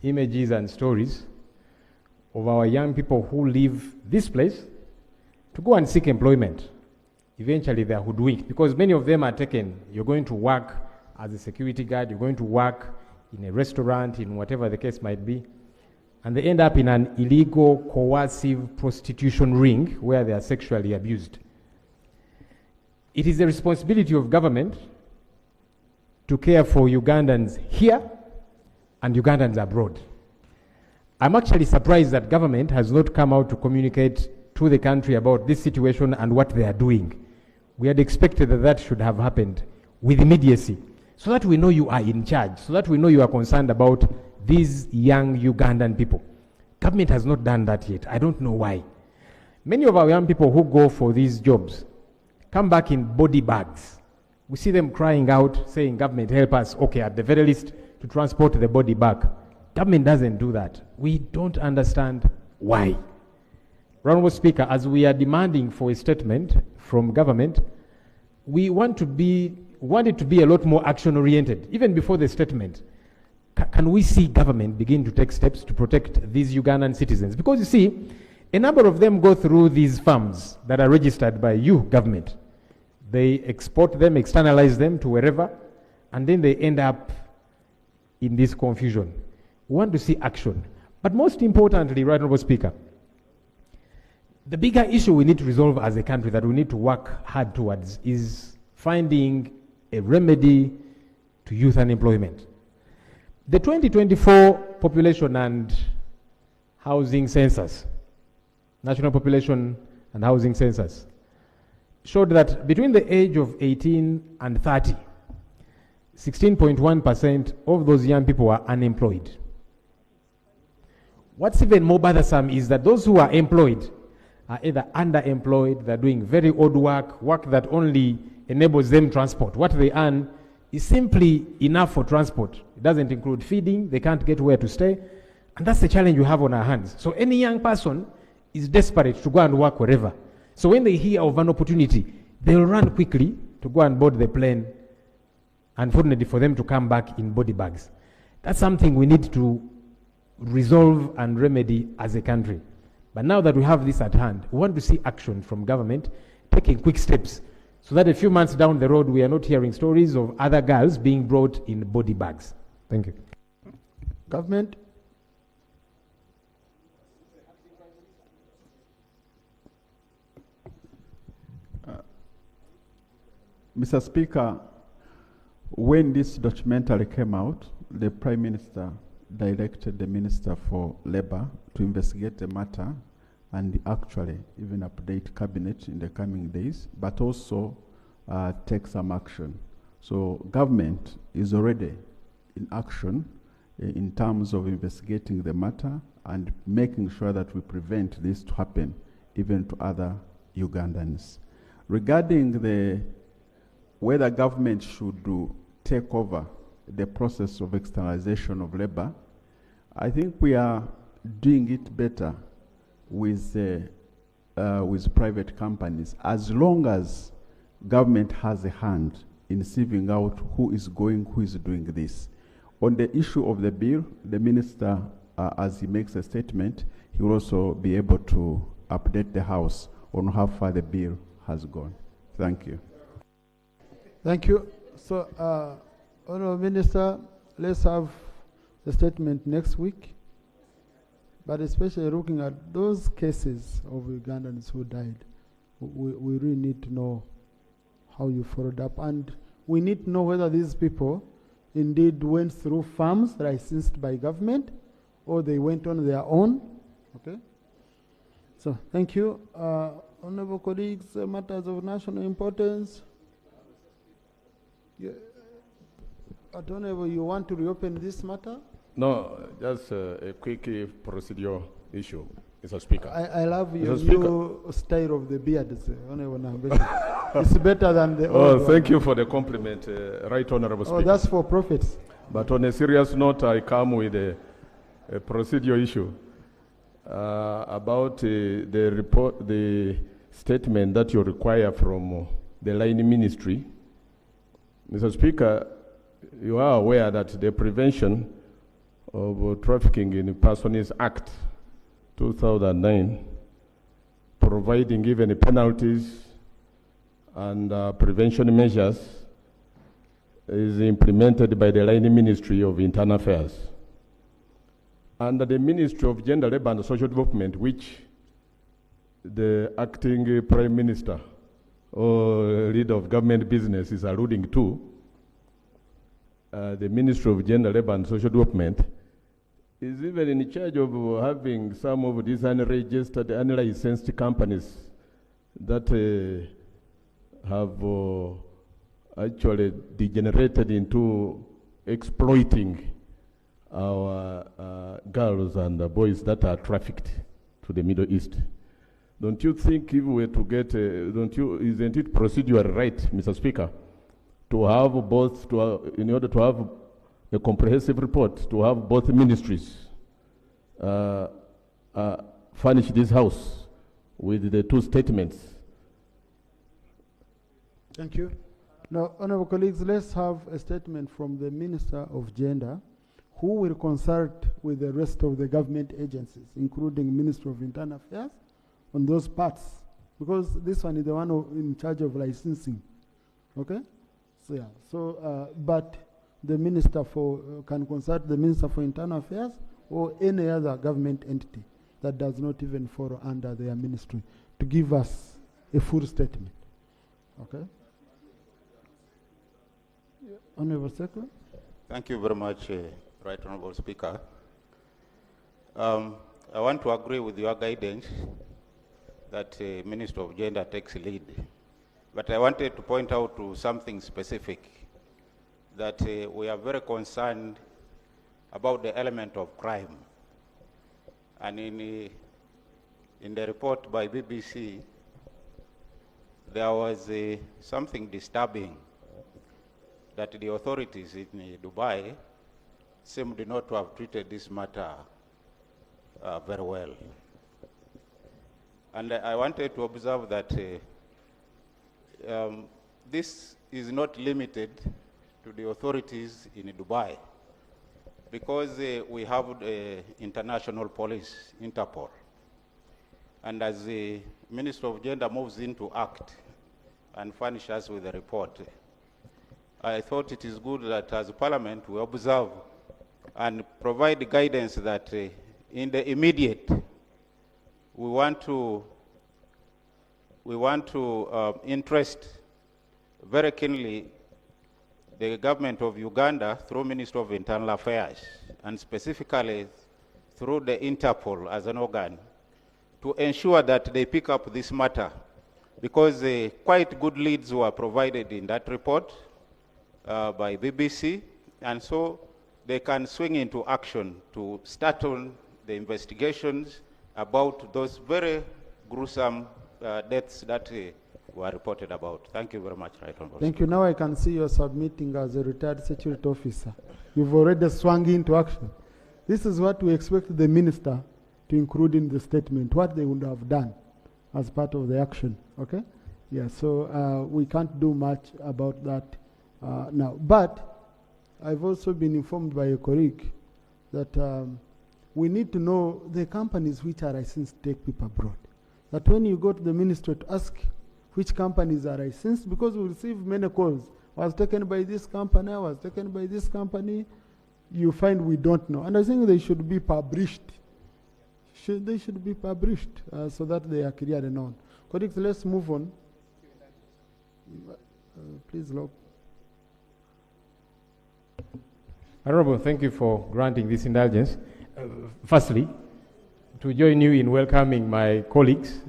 images and stories of our young people who leave this place to go and seek employment. Eventually they are hoodwinked because many of them are taken. You're going to work as a security guard, you're going to work in a restaurant, in whatever the case might be, and they end up in an illegal, coercive prostitution ring where they are sexually abused. It is the responsibility of government to care for Ugandans here and Ugandans abroad. I'm actually surprised that government has not come out to communicate to the country about this situation and what they are doing. We had expected that that should have happened with immediacy, so that we know you are in charge, so that we know you are concerned about these young Ugandan people. Government has not done that yet. I don't know why. Many of our young people who go for these jobs come back in body bags. We see them crying out, saying, government, help us. Okay, at the very least, to transport the body back. Government doesn't do that. We don't understand why. Honourable Speaker, as we are demanding for a statement from government, we want it to be a lot more action-oriented, even before the statement. Can we see government begin to take steps to protect these Ugandan citizens? Because you see, a number of them go through these farms that are registered by you, government. They export them, externalize them to wherever, and then they end up in this confusion. We want to see action. But most importantly, Right Honourable Speaker, the bigger issue we need to resolve as a country that we need to work hard towards is finding a remedy to youth unemployment. The 2024 population and housing census, National Population and Housing Census, showed that between the age of 18 and 30, 16.1% of those young people were unemployed. What's even more bothersome is that those who are employed are either underemployed, they're doing very odd work that only enables them transport. What they earn is simply enough for transport. It doesn't include feeding, they can't get where to stay, and that's the challenge we have on our hands. So any young person is desperate to go and work wherever. So when they hear of an opportunity, they'll run quickly to go and board the plane, unfortunately for them to come back in body bags. That's something we need to resolve and remedy as a country. But now that we have this at hand, we want to see action from government taking quick steps so that a few months down the road we are not hearing stories of other girls being brought in body bags. Thank you. Government. Mr. Speaker, when this documentary came out, the Prime Minister directed the Minister for Labour to investigate the matter and actually even update Cabinet in the coming days, but also take some action. So government is already in action in terms of investigating the matter and making sure that we prevent this to happen even to other Ugandans. Regarding whether government should take over the process of externalization of labor, I think we are doing it better with private companies, as long as government has a hand in sieving out who is doing this. On the issue of the bill, the minister, as he makes a statement, he will also be able to update the House on how far the bill has gone. Thank you. Thank you. So, Honourable Minister, let's have the statement next week, but especially looking at those cases of Ugandans who died, we really need to know how you followed up, and we need to know whether these people indeed went through farms licensed by government or they went on their own. Okay? So, thank you. Honourable colleagues, matters of national importance. Yeah. Honourable, you want to reopen this matter? No, just a quick procedural issue, Mr. Speaker. I love your new style of the beard, Honourable. It's better than the old one. Thank you for the compliment, Right Honourable Speaker. Oh, that's for profits. But on a serious note, I come with a procedural issue about the statement that you require from the line ministry. Mr. Speaker, you are aware that the prevention of Trafficking in Persons Act 2009, providing even penalties and prevention measures, is implemented by the line Ministry of Internal Affairs. Under the Ministry of Gender, Labour and Social Development, which the acting Prime Minister or leader of government business is alluding to, the Ministry of Gender, Labour and Social Development is even in charge of having some of these unregistered, unlicensed companies that have actually degenerated into exploiting our girls and boys that are trafficked to the Middle East. Don't you think if we were to get, isn't it procedural right, Mr. Speaker, to have both, in order to have a comprehensive report, to have both ministries furnish this House with the two statements? Thank you. Now, honorable colleagues, let's have a statement from the Minister of Gender, who will consult with the rest of the government agencies, including Ministry of Internal Affairs, on those parts, because this one is the one in charge of licensing. Okay? So yeah. So, but the minister can consult the Minister for Internal Affairs or any other government entity that does not even fall under their ministry to give us a full statement. Okay? Yeah. Honorable Secretary. Thank you very much, Right Honorable Speaker. I want to agree with your guidance that Minister of Gender takes lead. But I wanted to point out to something specific, that we are very concerned about the element of crime. And in the report by BBC, there was something disturbing that the authorities in Dubai seemed not to have treated this matter very well. And I wanted to observe that this is not limited to the authorities in Dubai, because we have the international police, Interpol. And as the Minister of Gender moves into act and furnish us with a report, I thought it is good that as Parliament we observe and provide guidance that in the immediate, we want to interest very keenly the government of Uganda through Ministry of Internal Affairs, and specifically through the Interpol as an organ, to ensure that they pick up this matter, because quite good leads were provided in that report by BBC, and so they can swing into action to start on the investigations about those very gruesome deaths that were reported about. Thank you very much, Right Honorable. Thank you. Now I can see you're submitting as a retired security officer. You've already swung into action. This is what we expect the minister to include in the statement, what they would have done as part of the action. Okay? Yeah, so we can't do much about that now. But I've also been informed by a colleague that we need to know the companies which are licensed to take people abroad. That when you go to the ministry to ask which companies are licensed, because we receive many calls, I was taken by this company, I was taken by this company, you find we don't know. And I think they should be published. They should be published so that they are clear and known. Colleagues, let's move on. Please, Lord. Honorable, thank you for granting this indulgence. Firstly, to join you in welcoming my colleagues,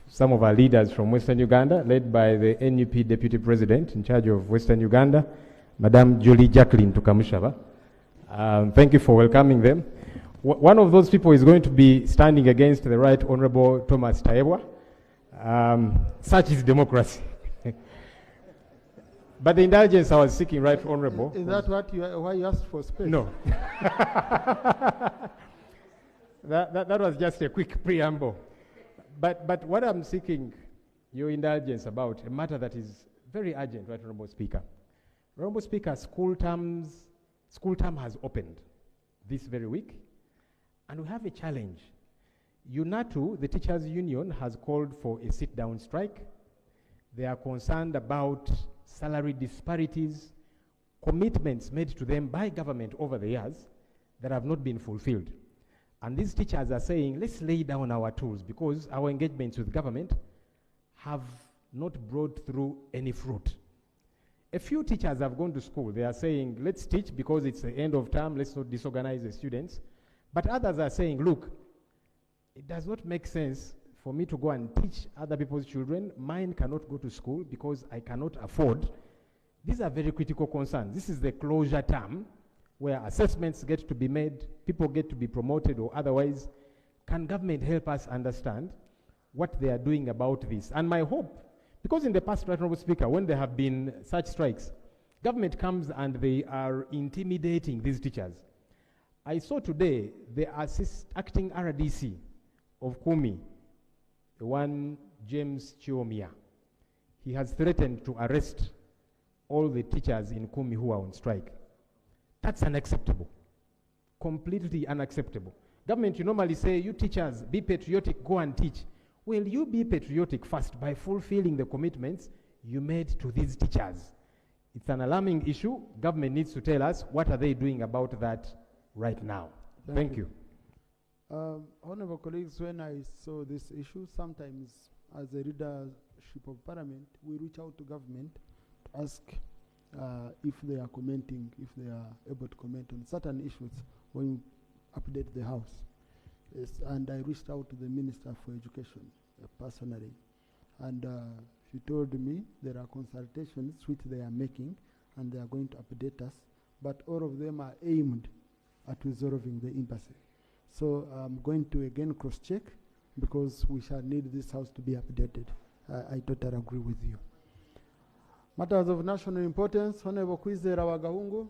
some of our leaders from Western Uganda, led by the NUP Deputy President in charge of Western Uganda, Madame Julie Jacqueline Tukamushaba. Thank you for welcoming them. One of those people is going to be standing against the Right Honorable Thomas Taebwa. Such is democracy. But the indulgence I was seeking, Right Honorable. Is that why you asked for space? No. that was just a quick preamble. But what I'm seeking your indulgence about, a matter that is very urgent, Right Honorable Speaker. Honorable Speaker, school term has opened this very week, and we have a challenge. UNATU, the teachers' union, has called for a sit-down strike. They are concerned about salary disparities, commitments made to them by government over the years that have not been fulfilled. And these teachers are saying, let's lay down our tools because our engagements with government have not brought through any fruit. A few teachers have gone to school. They are saying, let's teach because it's the end of term, let's not disorganize the students. But others are saying, look, it does not make sense for me to go and teach other people's children. Mine cannot go to school because I cannot afford. These are very critical concerns. This is the closure term where assessments get to be made, people get to be promoted or otherwise. Can government help us understand what they are doing about this? And my hope, because in the past, Right Honourable Speaker, when there have been such strikes, government comes and they are intimidating these teachers. I saw today the acting RDC of Kumi, the one James Chiomia. He has threatened to arrest all the teachers in Kumi who are on strike. That's unacceptable. Completely unacceptable. Government, you normally say, you teachers, be patriotic, go and teach. Well, you be patriotic first by fulfilling the commitments you made to these teachers. It's an alarming issue. Government needs to tell us what are they doing about that right now. Thank you. Honorable colleagues, when I saw this issue, sometimes as a leadership of Parliament, we reach out to government to ask if they are commenting, if they are able to comment on certain issues when you update the House. Yes, and I reached out to the Minister for Education personally, and she told me there are consultations which they are making and they are going to update us, but all of them are aimed at resolving the impasse. So I'm going to again cross-check because we shall need this House to be updated. I totally agree with you. Matters of national importance, Honorable Kizz Wagahungu.